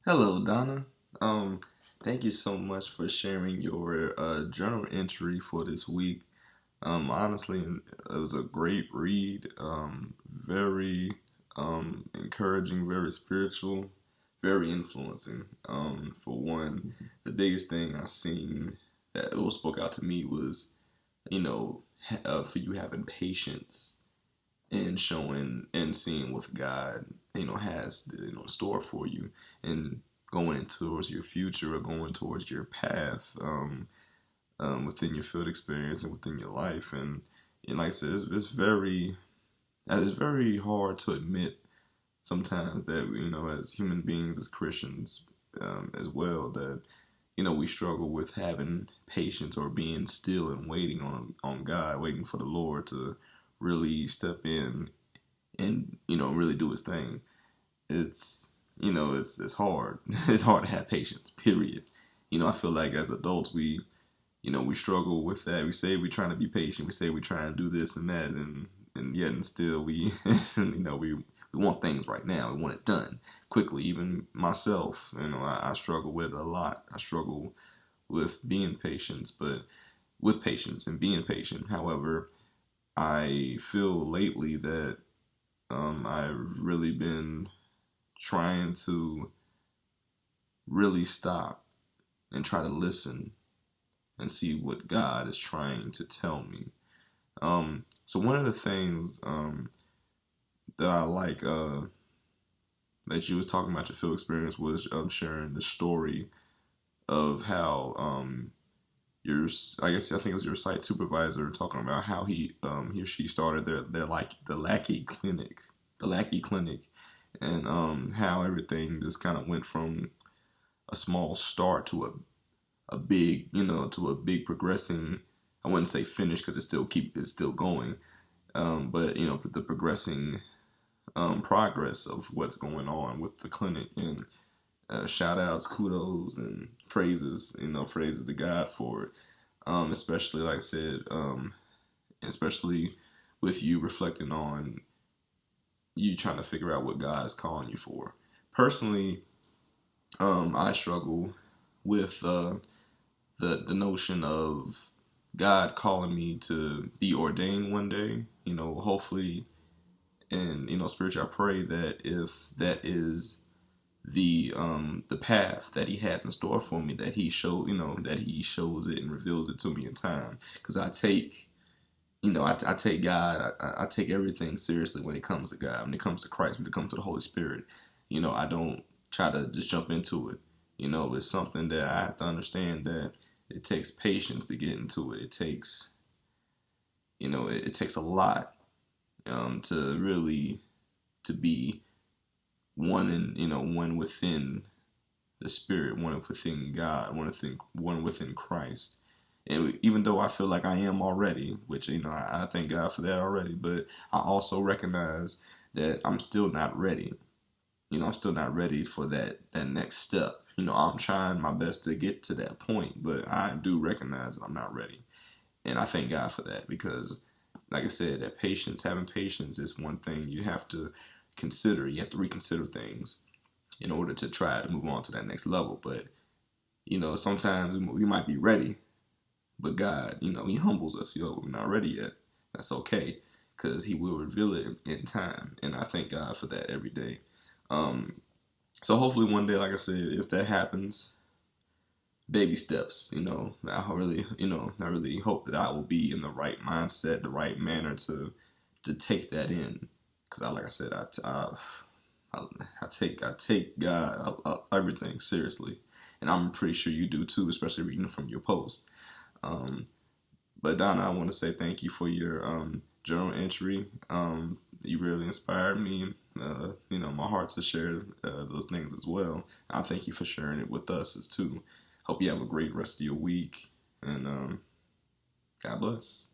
Hello, Donna. Um, Thank you so much for sharing your journal entry for this week. Honestly, it was a great read. Very encouraging, very spiritual, very influencing. For one, the biggest thing I seen that spoke out to me was, for you having patience and showing and seeing what God, has in store for you, and going towards your future or going towards your path, within your field experience and within your life. And like I said, it's very hard to admit sometimes that, as human beings, as Christians, as well, that we struggle with having patience or being still and waiting on God, waiting for the Lord to really step in and really do his thing. It's hard. It's hard to have patience. Period. I feel like as adults we struggle with that. We say we're trying to be patient. We say we're trying to do this and that, and yet and still we we want things right now. We want it done quickly. Even myself, I struggle with it a lot. I struggle with being patient, but with patience and being patient. However, I feel lately that I've really been trying to really stop and try to listen and see what God is trying to tell me. So one of the things that I like that you was talking about your field experience was sharing the story of how your I think it was your site supervisor talking about how he or she started their like the Lackey Clinic, and how everything just kind of went from a small start to a big, to a big progressing. I wouldn't say finish because it's still going, but the progressing progress of what's going on with the clinic. And shout outs, kudos, and praises to God for it. Especially like I said, especially with you reflecting on you trying to figure out what God is calling you for. Personally, I struggle with the notion of God calling me to be ordained one day. Hopefully, and spiritually, I pray that if that is the path that He has in store for me, that He shows it and reveals it to me in time. Because I take God, I take everything seriously when it comes to God, when it comes to Christ, when it comes to the Holy Spirit. I don't try to just jump into it. It's something that I have to understand that it takes patience to get into it. It takes a lot to really to be one one within the Spirit, one within God, one within Christ. And even though I feel like I am already, which I thank God for that already, but I also recognize that I'm still not ready. I'm still not ready for that next step. I'm trying my best to get to that point, but I do recognize that I'm not ready. And I thank God for that, because like I said, that having patience is one thing you have to consider. You have to reconsider things in order to try to move on to that next level. But, sometimes we might be ready, but God, He humbles us. We're not ready yet. That's okay, because He will reveal it in time. And I thank God for that every day. Um, so hopefully one day, like I said, if that happens, baby steps. I really hope that I will be in the right mindset, the right manner to take that in. Because like I said, I take God, everything seriously, and I'm pretty sure you do too, especially reading from your posts. Um, but Donna, I want to say thank you for your journal entry. You really inspired me. My heart to share those things as well. I thank you for sharing it with us as too. Hope you have a great rest of your week, and God bless.